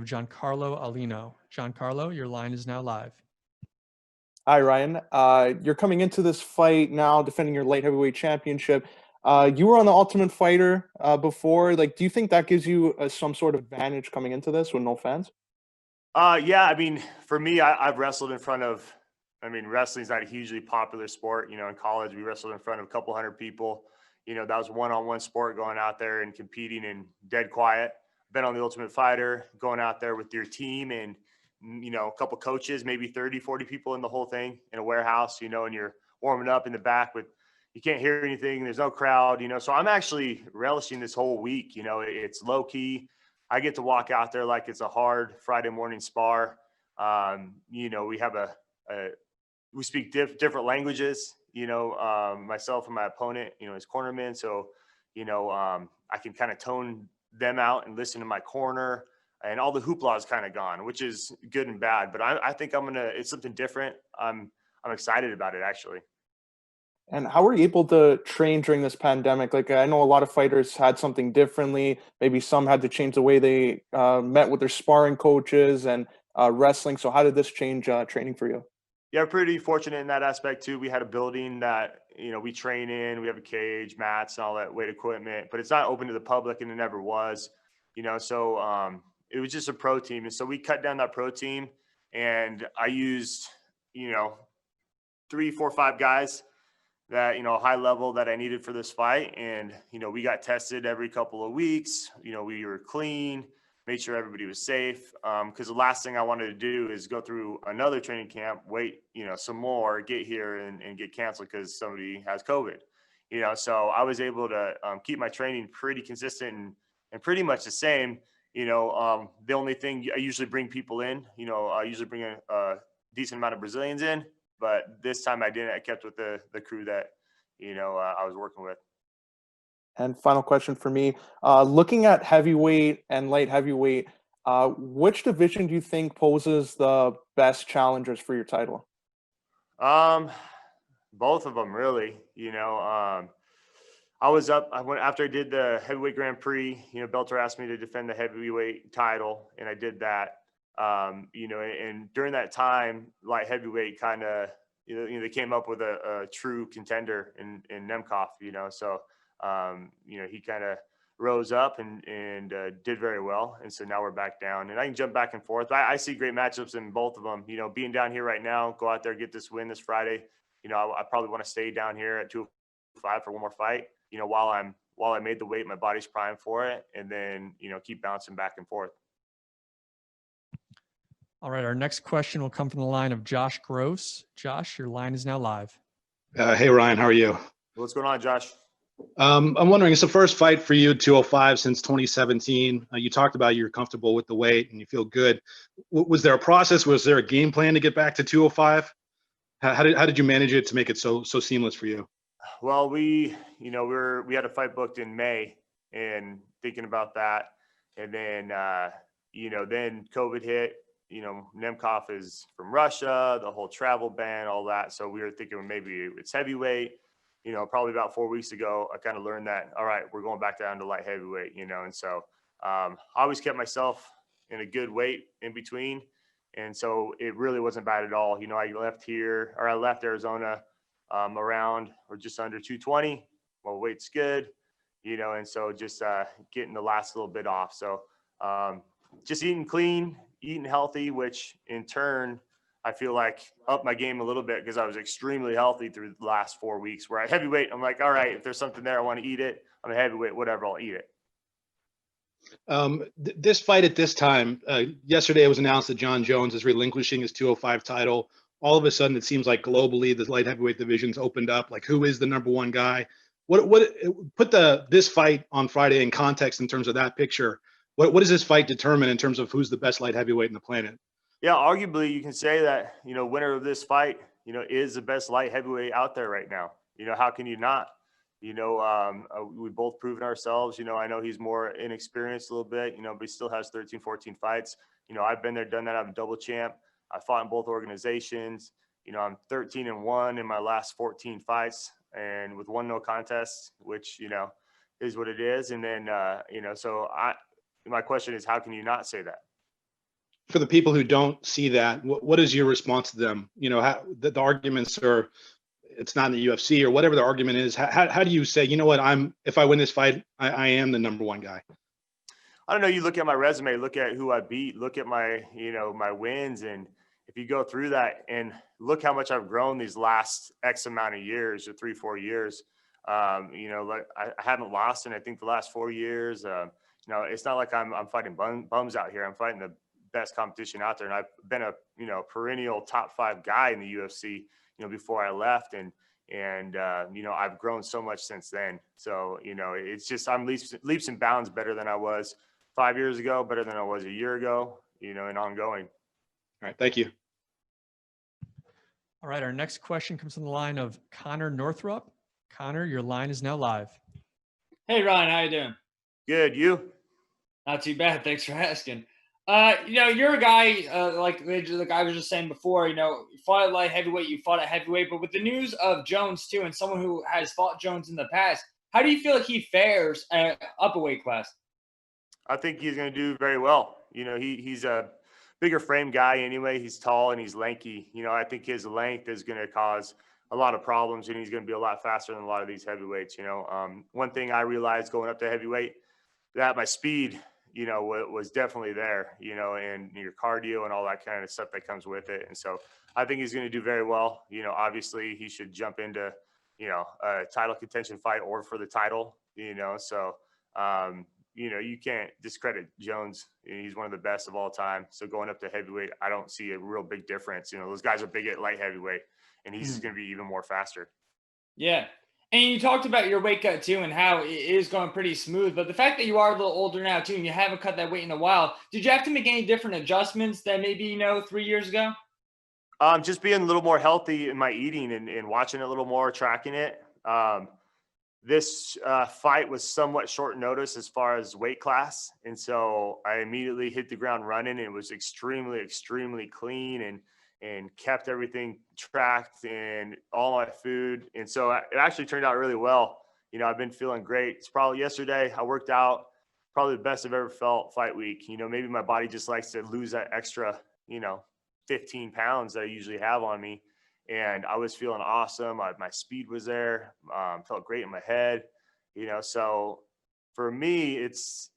Giancarlo Alino. Giancarlo, your line is now live. Hi, Ryan. You're coming into this fight now defending your light heavyweight championship. You were on the Ultimate Fighter before. Like, do you think that gives you some sort of advantage coming into this with no fans? Yeah, I mean, for me, I've wrestled in front of, wrestling's not a hugely popular sport. You know, in college, we wrestled in front of a couple hundred people. You know, that was one-on-one sport, going out there and competing in dead quiet. Been on the Ultimate Fighter, going out there with your team and, you know, a couple coaches, maybe 30, 40 people in the whole thing in a warehouse, you know, and you're warming up in the back with, you can't hear anything. There's no crowd, you know. So I'm actually relishing this whole week. You know, it's low key. I get to walk out there like it's a hard Friday morning spar. You know, we have we speak different languages, you know, myself and my opponent, you know, his cornerman. So, you know, I can kind of tone them out and listen to my corner, and all the hoopla is kind of gone, which is good and bad. But I think it's something different. I'm excited about it, actually. And how were you able to train during this pandemic? Like, I know a lot of fighters had something differently. Maybe some had to change the way they met with their sparring coaches and wrestling. So how did this change training for you? Yeah, we're pretty fortunate in that aspect too. We had a building that, you know, we train in. We have a cage, mats, and all that weight equipment, but it's not open to the public, and it never was. You know, so it was just a pro team, and so we cut down that pro team, and I used, you know, 3, 4, 5 guys that, you know, high level that I needed for this fight. And, you know, we got tested every couple of weeks. You know, we were clean, made sure everybody was safe. Because the last thing I wanted to do is go through another training camp, wait, you know, some more, get here and get canceled because somebody has COVID. You know, so I was able to keep my training pretty consistent and pretty much the same. You know, the only thing, I usually bring people in, you know, I usually bring a decent amount of Brazilians in. But this time I didn't. I kept with the crew that, you know, I was working with. And final question for me, looking at heavyweight and light heavyweight, which division do you think poses the best challengers for your title? Both of them, really. You know, I went after I did the heavyweight Grand Prix. You know, Bellator asked me to defend the heavyweight title, and I did that. You know, and during that time, light heavyweight kind of, you know, they came up with a true contender in Nemkov, you know, so, you know, he kind of rose up and did very well. And so now we're back down, and I can jump back and forth. I see great matchups in both of them, you know, being down here right now, go out there, get this win this Friday. You know, I probably want to stay down here at 205 for one more fight, you know, while I made the weight, my body's primed for it, and then, you know, keep bouncing back and forth. All right, our next question will come from the line of Josh Gross. Josh, your line is now live. Hey, Ryan, how are you? What's going on, Josh? I'm wondering, it's the first fight for you, 205, since 2017. You talked about you're comfortable with the weight and you feel good. Was there a process? Was there a game plan to get back to 205? How did you manage it to make it so seamless for you? Well, we had a fight booked in May, and thinking about that, and then you know, then COVID hit. You know, Nemkov is from Russia, the whole travel ban, all that. So we were thinking maybe it's heavyweight. You know, probably about 4 weeks ago, I kind of learned that, all right, we're going back down to light heavyweight, you know. And so I always kept myself in a good weight in between. And so it really wasn't bad at all. You know, I left Arizona around or just under 220. Well, weight's good, you know, and so just getting the last little bit off. So just eating clean, eating healthy, which in turn, I feel like upped my game a little bit because I was extremely healthy through the last 4 weeks. Where at heavyweight, I'm like, all right, if there's something there, I want to eat it. I'm a heavyweight, whatever, I'll eat it. This fight at this time, yesterday it was announced that Jon Jones is relinquishing his 205 title. All of a sudden, it seems like globally the light heavyweight division's opened up. Like, who is the number one guy? What put this fight on Friday in context in terms of that picture? What does this fight determine in terms of who's the best light heavyweight in the planet? Yeah, arguably you can say that, you know, winner of this fight, you know, is the best light heavyweight out there right now. You know, how can you not? You know, we both proven ourselves. You know, I know he's more inexperienced a little bit, you know, but he still has 13, 14 fights. You know, I've been there, done that. I'm a double champ. I fought in both organizations. You know, I'm 13-1 in my last 14 fights, and with 1 no contest, which, you know, is what it is. And then, you know, so my question is, how can you not say that? for the people who don't see that, what is your response to them? You know, how the arguments are, it's not in the UFC or whatever the argument is. How do you say, you know what, if I win this fight, I am the number one guy? I don't know. You look at my resume, look at who I beat, look at my, my wins. And if you go through that and look how much I've grown these last X amount of years or 3-4 years, like I haven't lost in, I think, the last 4 years. It's not like I'm fighting bums out here. I'm fighting the best competition out there. And I've been a, perennial top 5 guy in the UFC, before I left. And I've grown so much since then. So, it's just, I'm leaps and bounds better than I was 5 years ago, better than I was a year ago, and ongoing. All right. Thank you. All right. Our next question comes from the line of Connor Northrup. Connor, your line is now live. Hey, Ryan, how you doing? Good. You? Not too bad. Thanks for asking. You're a guy, like I was just saying before, you fought at light heavyweight, you fought at heavyweight, but with the news of Jones too, and someone who has fought Jones in the past, how do you feel like he fares at up a weight class? I think he's going to do very well. He's a bigger frame guy anyway. He's tall and he's lanky. I think his length is going to cause a lot of problems, and he's going to be a lot faster than a lot of these heavyweights. One thing I realized going up to heavyweight, that my speed, was definitely there, and your cardio and all that kind of stuff that comes with it. And so I think he's going to do very well. Obviously he should jump into, a title contention fight or for the title, so, you can't discredit Jones. He's one of the best of all time. So going up to heavyweight, I don't see a real big difference. Those guys are big at light heavyweight, and he's going to be even more faster. Yeah. And you talked about your weight cut too and how it is going pretty smooth, but the fact that you are a little older now too and you haven't cut that weight in a while, did you have to make any different adjustments than maybe, 3 years ago? Just being a little more healthy in my eating and watching it a little more, tracking it. This fight was somewhat short notice as far as weight class. And so I immediately hit the ground running, and it was extremely, extremely clean and kept everything tracked and all my food. And so it actually turned out really well. I've been feeling great. It's probably yesterday I worked out, probably the best I've ever felt fight week. Maybe my body just likes to lose that extra, 15 pounds that I usually have on me. And I was feeling awesome. My speed was there. Felt great in my head, so for me, it's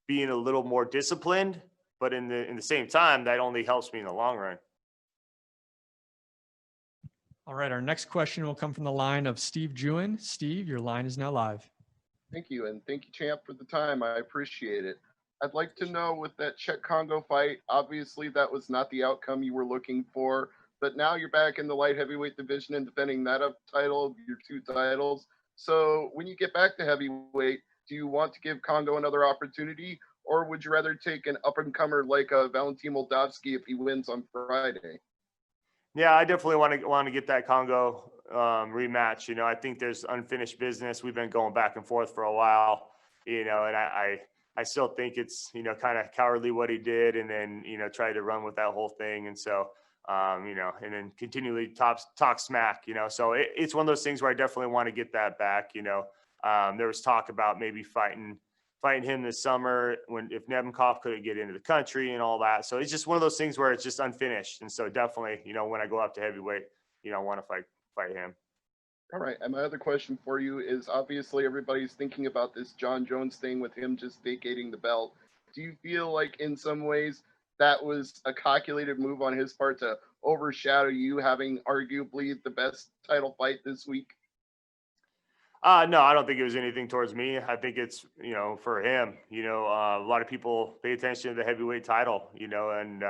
being a little more disciplined, but in the same time, that only helps me in the long run. All right. Our next question will come from the line of Steve Jewin. Steve, your line is now live. Thank you. And thank you, champ, for the time. I appreciate it. I'd like to know, with that Czech Congo fight, obviously that was not the outcome you were looking for, but now you're back in the light heavyweight division and defending that title, your 2 titles. So when you get back to heavyweight, do you want to give Congo another opportunity, or would you rather take an up-and-comer like Valentin Moldavsky if he wins on Friday? Yeah, I definitely want to get that Congo rematch. I think there's unfinished business. We've been going back and forth for a while, and I still think it's, kind of cowardly what he did, and then, try to run with that whole thing. And so, and then continually talk smack, so it's one of those things where I definitely want to get that back. There was talk about maybe fighting him this summer if Nemkov couldn't get into the country and all that. So it's just one of those things where it's just unfinished. And so definitely, when I go up to heavyweight, I want to fight him. All right. And my other question for you is, obviously everybody's thinking about this Jon Jones thing with him just vacating the belt. Do you feel like in some ways that was a calculated move on his part to overshadow you having arguably the best title fight this week? No, I don't think it was anything towards me. I think it's, for him, a lot of people pay attention to the heavyweight title, and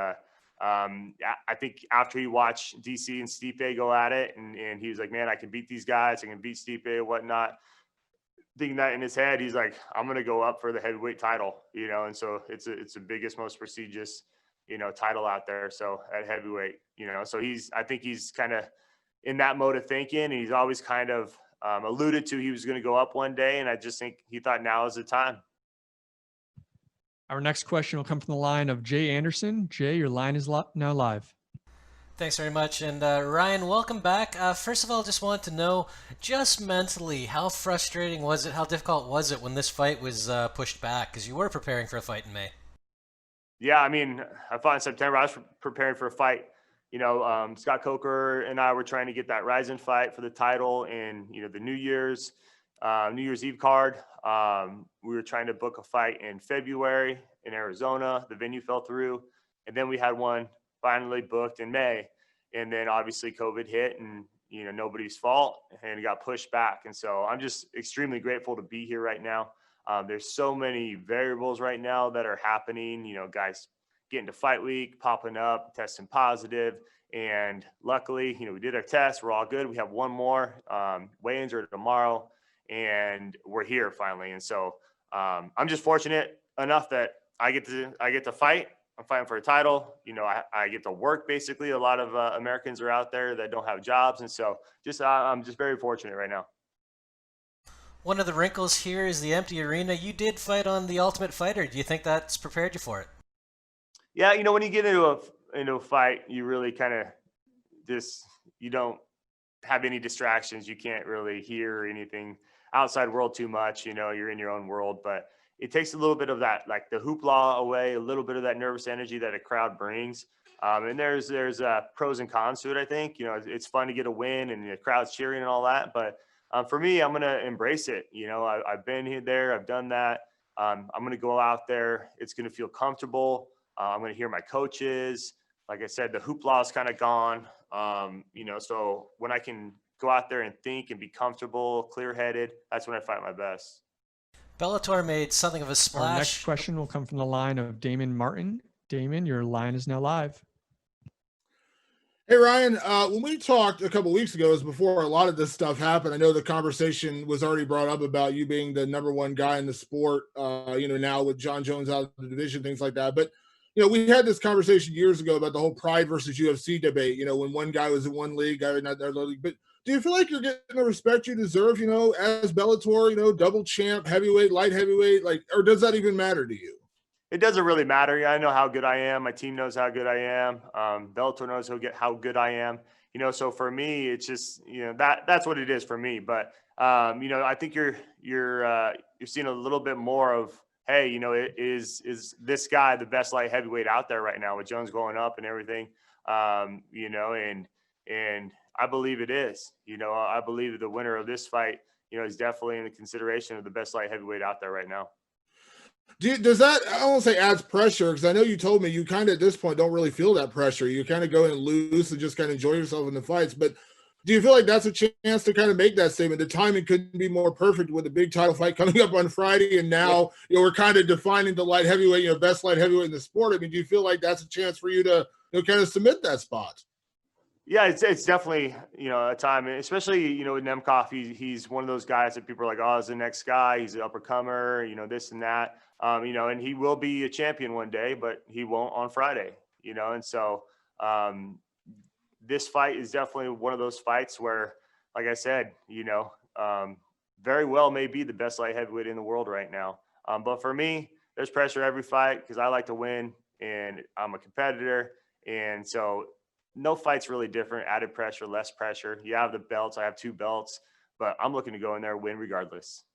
I think after he watched DC and Stipe go at it, and he was like, man, I can beat these guys. I can beat Stipe and whatnot. Thinking that in his head, he's like, I'm going to go up for the heavyweight title, and so it's the biggest, most prestigious, title out there. So at heavyweight, so I think he's kind of in that mode of thinking, and he's always kind of alluded to he was going to go up one day, and I just think he thought now is the time. Our next question will come from the line of Jay Anderson. Jay, your line is now live. Thanks very much. And Ryan, welcome back. First of all, just wanted to know, just mentally, how frustrating was it, how difficult was it when this fight was pushed back? Because you were preparing for a fight in May. Yeah, I mean, I fought in September. I was preparing for a fight. Scott Coker and I were trying to get that Ryzen fight for the title, and the New Year's Eve card. We were trying to book a fight in February in Arizona. The venue fell through, and then we had one finally booked in May, and then obviously COVID hit, and nobody's fault, and it got pushed back. And so I'm just extremely grateful to be here right now. There's so many variables right now that are happening, guys getting to fight week, popping up, testing positive. And luckily, we did our test. We're all good. We have one more. Weigh-ins are tomorrow, and we're here finally. And so I'm just fortunate enough that I get to fight. I'm fighting for a title. I get to work basically. A lot of Americans are out there that don't have jobs. And so I'm just very fortunate right now. One of the wrinkles here is the empty arena. You did fight on The Ultimate Fighter. Do you think that's prepared you for it? Yeah, when you get into a fight, you really kind of you don't have any distractions. You can't really hear anything outside world too much. You're in your own world, but it takes a little bit of that, like the hoopla away, a little bit of that nervous energy that a crowd brings. And there's pros and cons to it. I think, it's fun to get a win and the crowd's cheering and all that. But for me, I'm going to embrace it. I've been here, there, I've done that. I'm going to go out there. It's going to feel comfortable. I'm going to hear my coaches. Like I said, the hoopla is kind of gone. So when I can go out there and think and be comfortable, clear-headed, that's when I fight my best. Bellator made something of a splash. Our next question will come from the line of Damon Martin. Damon, your line is now live. Hey, Ryan, when we talked a couple weeks ago, it was before a lot of this stuff happened. I know the conversation was already brought up about you being the number one guy in the sport, now with Jon Jones out of the division, things like that. But, we had this conversation years ago about the whole Pride versus UFC debate, when one guy was in one league, guy in another league. But do you feel like you're getting the respect you deserve, as Bellator, double champ, heavyweight, light heavyweight, or does that even matter to you? It doesn't really matter. I know how good I am. My team knows how good I am. Bellator knows how good I am. So for me, it's just that's what it is for me. But I think you're seeing a little bit more of, hey, is this guy the best light heavyweight out there right now with Jones going up and everything? And I believe it is. I believe the winner of this fight, is definitely in the consideration of the best light heavyweight out there right now. Does that, I won't say adds pressure, because I know you told me you kind of at this point don't really feel that pressure. You kind of go in loose and just kind of enjoy yourself in the fights. But do you feel like that's a chance to kind of make that statement? The timing couldn't be more perfect with a big title fight coming up on Friday, and now we're kind of defining the light heavyweight, best light heavyweight in the sport. I mean, do you feel like that's a chance for you to kind of submit that spot? Yeah, it's definitely, a time, especially, with Nemkov, he's one of those guys that people are like, oh, he's the next guy. He's an uppercomer, this and that, and he will be a champion one day, but he won't on Friday, and so this fight is definitely one of those fights where, like I said, very well may be the best light heavyweight in the world right now. But for me, there's pressure every fight because I like to win and I'm a competitor. And so no fight's really different, added pressure, less pressure. You have the belts. I have 2 belts, but I'm looking to go in there and win regardless.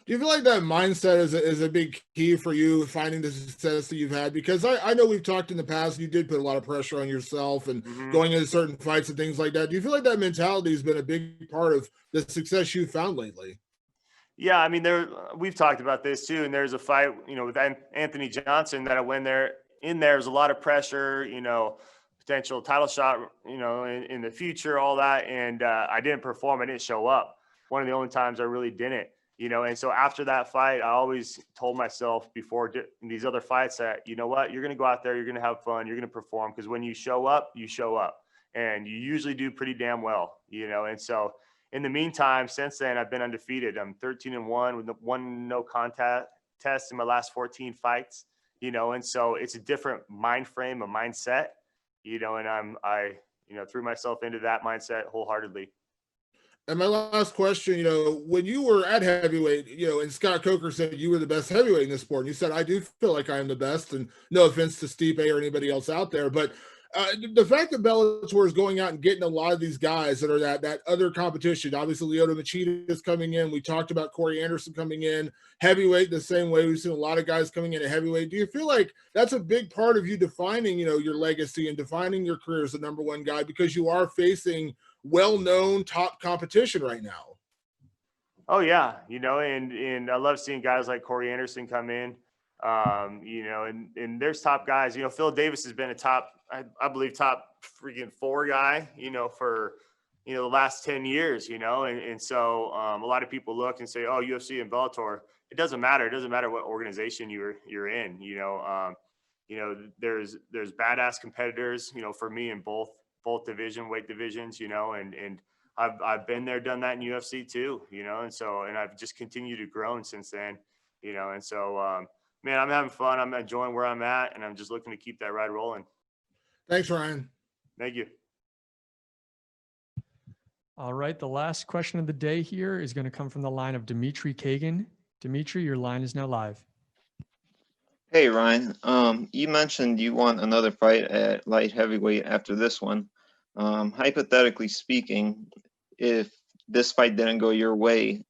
Do you feel like that mindset is a big key for you finding the success that you've had? Because I know we've talked in the past, you did put a lot of pressure on yourself and going into certain fights and things like that. Do you feel like that mentality has been a big part of the success you've found lately? Yeah, I mean, we've talked about this too, and there's a fight, with Anthony Johnson that I went there. In there's a lot of pressure, potential title shot, in the future, all that, and I didn't perform. I didn't show up. One of the only times I really didn't. And so after that fight, I always told myself before these other fights that, what, you're going to go out there, you're going to have fun, you're going to perform. Because when you show up, and you usually do pretty damn well, And so in the meantime, since then, I've been undefeated. I'm 13-1 with 1 no contest test in my last 14 fights, And so it's a different mind frame, a mindset, and I threw myself into that mindset wholeheartedly. And my last question, when you were at heavyweight, and Scott Coker said you were the best heavyweight in the sport, and you said, I do feel like I am the best, and no offense to Stipe or anybody else out there, but The fact that Bellator is going out and getting a lot of these guys that are that other competition, obviously Lyoto Machida is coming in. We talked about Corey Anderson coming in, heavyweight the same way. We've seen a lot of guys coming in at heavyweight. Do you feel like that's a big part of you defining, your legacy and defining your career as the number one guy, because you are facing well-known top competition right now? Oh yeah, and I love seeing guys like Corey Anderson come in. And there's top guys. Phil Davis has been a top, I believe, top freaking 4 guy, for the last 10 years, and so a lot of people look and say, oh, UFC and Bellator. It doesn't matter. It doesn't matter what organization you're in. There's badass competitors, for me in both weight divisions, and I've been there, done that in UFC too, and I've just continued to grow since then, and so, man, I'm having fun. I'm enjoying where I'm at, and I'm just looking to keep that ride rolling. Thanks, Ryan. Thank you. All right. The last question of the day here is going to come from the line of Dimitri Kagan. Dimitri, your line is now live. Hey, Ryan. You mentioned you want another fight at light heavyweight after this one. Hypothetically speaking, if this fight didn't go your way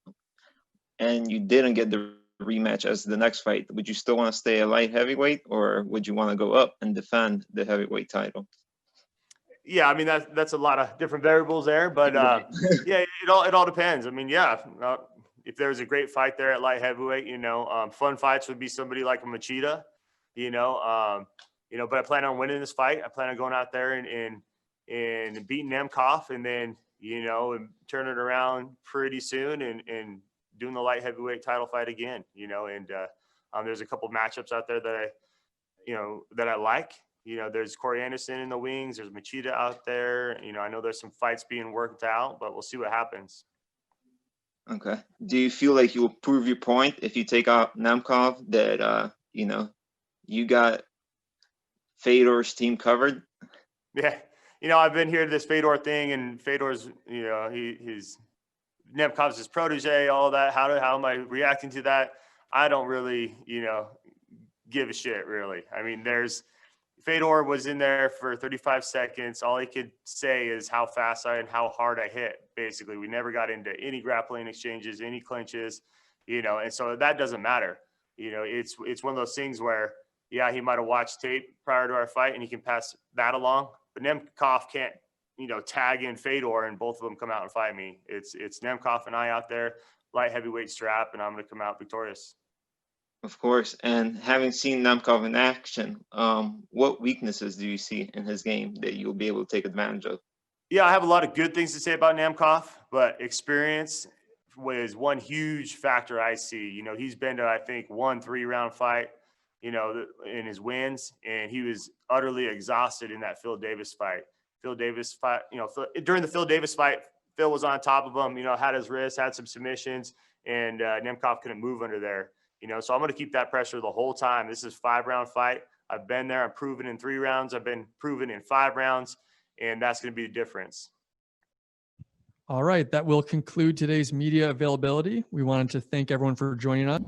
and you didn't get the rematch as the next fight, would you still want to stay at light heavyweight, or would you want to go up and defend the heavyweight title? Yeah, I mean that's a lot of different variables there, but yeah, it all depends. I mean, yeah, if there's a great fight there at light heavyweight, fun fights would be somebody like a Machida, but I plan on winning this fight. I plan on going out there and beating Nemkov, and then and turn it around pretty soon and doing the light heavyweight title fight again, and there's a couple matchups out there that I like. There's Corey Anderson in the wings. There's Machida out there. I know there's some fights being worked out, but we'll see what happens. Okay. Do you feel like you will prove your point if you take out Nemkov that, you got Fedor's team covered? Yeah. I've been here to this Fedor thing, and Fedor's, he's Nemkov's his protege, all that. How am I reacting to that? I don't really, give a shit, really. I mean, Fedor was in there for 35 seconds. All he could say is how fast and how hard I hit. Basically, we never got into any grappling exchanges, any clinches, and so that doesn't matter. It's one of those things where, yeah, he might have watched tape prior to our fight and he can pass that along, but Nemkov can't, tag in Fedor and both of them come out and fight me. It's Nemkov and I out there, light heavyweight strap, and I'm going to come out victorious. Of course. And having seen Nemkov in action, what weaknesses do you see in his game that you'll be able to take advantage of? Yeah, I have a lot of good things to say about Nemkov, but experience was one huge factor I see. He's been to, I think, 1 3-round fight, in his wins, and he was utterly exhausted in that Phil Davis fight. During the Phil Davis fight, Phil was on top of him, had his wrist, had some submissions, and Nemkov couldn't move under there. So I'm going to keep that pressure the whole time. This is a 5-round fight. I've been there. I'm proven in 3 rounds. I've been proven in 5 rounds, and that's going to be the difference. All right. That will conclude today's media availability. We wanted to thank everyone for joining us.